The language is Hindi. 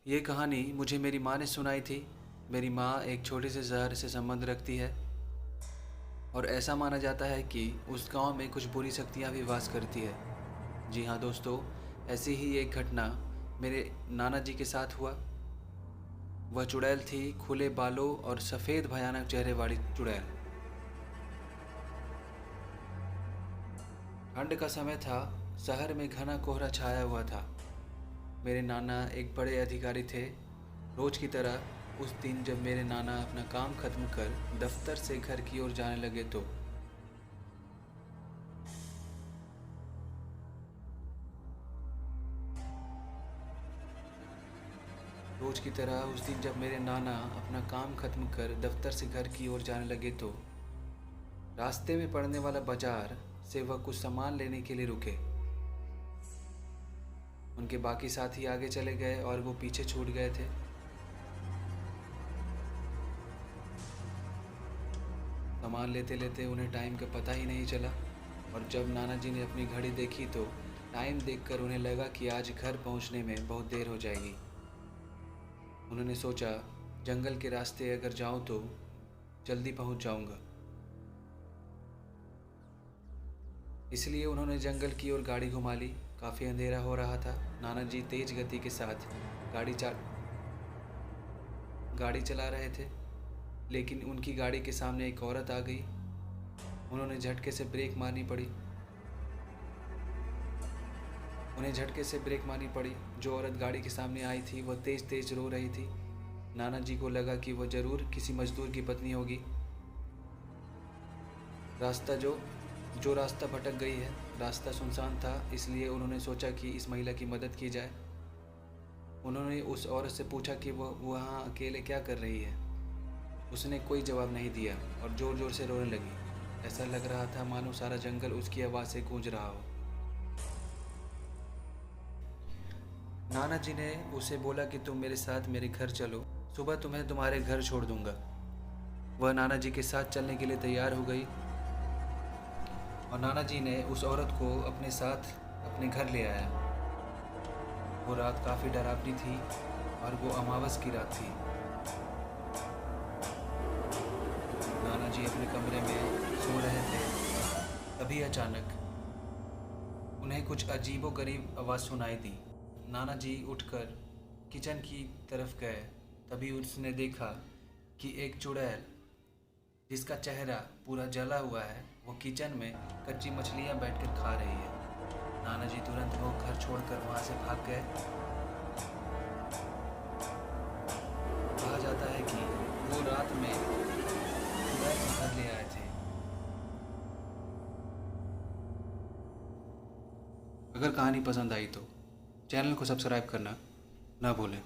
ये कहानी मुझे मेरी माँ ने सुनाई थी। मेरी माँ एक छोटे से शहर से संबंध रखती है और ऐसा माना जाता है कि उस गांव में कुछ बुरी शक्तियां भी वास करती है। जी हाँ दोस्तों, ऐसी ही एक घटना मेरे नाना जी के साथ हुआ। वह चुड़ैल थी, खुले बालों और सफ़ेद भयानक चेहरे वाली चुड़ैल। ठंड का समय था, शहर में घना कोहरा छाया हुआ था। मेरे नाना एक बड़े अधिकारी थे। रोज की तरह उस दिन जब मेरे नाना अपना काम खत्म कर दफ्तर से घर की ओर जाने लगे तो रोज की तरह उस दिन जब मेरे नाना अपना काम खत्म कर दफ्तर से घर की ओर जाने लगे तो रास्ते में पड़ने वाला बाजार से वह कुछ सामान लेने के लिए रुके। उनके बाकी साथी आगे चले गए और वो पीछे छूट गए थे। सामान लेते लेते उन्हें टाइम का पता ही नहीं चला और जब नाना जी ने अपनी घड़ी देखी तो टाइम देखकर उन्हें लगा कि आज घर पहुंचने में बहुत देर हो जाएगी। उन्होंने सोचा, जंगल के रास्ते अगर जाऊं तो जल्दी पहुंच जाऊंगा। इसलिए उन्होंने जंगल की ओर गाड़ी घुमा ली। काफ़ी अंधेरा हो रहा था। नाना जी तेज गति के साथ गाड़ी चला रहे थे, लेकिन उनकी गाड़ी के सामने एक औरत आ गई। उन्हें झटके से ब्रेक मारनी पड़ी। जो औरत गाड़ी के सामने आई थी वह तेज तेज रो रही थी। नाना जी को लगा कि वह जरूर किसी मजदूर की पत्नी होगी। रास्ता जो जो रास्ता भटक गई है। रास्ता सुनसान था, इसलिए उन्होंने सोचा कि इस महिला की मदद की जाए। उन्होंने उस औरत से पूछा कि वह वहाँ अकेले क्या कर रही है। उसने कोई जवाब नहीं दिया और ज़ोर ज़ोर से रोने लगी। ऐसा लग रहा था मानो सारा जंगल उसकी आवाज़ से गूंज रहा हो। नाना जी ने उसे बोला कि तुम मेरे साथ मेरे घर चलो, सुबह तुम्हें तुम्हारे घर छोड़ दूंगा। वह नाना जी के साथ चलने के लिए तैयार हो गई और नाना जी ने उस औरत को अपने साथ अपने घर ले आया। वो रात काफ़ी डरावनी थी और वो अमावस की रात थी। नाना जी अपने कमरे में सो रहे थे। तभी अचानक उन्हें कुछ अजीबोगरीब आवाज़ सुनाई दी। नाना जी उठकर किचन की तरफ गए। तभी उसने देखा कि एक चुड़ैल जिसका चेहरा पूरा जला हुआ है वो किचन में कच्ची मछलियाँ बैठकर खा रही है। नाना जी तुरंत वो घर छोड़कर वहाँ से भाग गए। कहा जाता है कि वो रात में चुड़ैल को घर ले आए थे। अगर कहानी पसंद आई तो चैनल को सब्सक्राइब करना ना भूलें।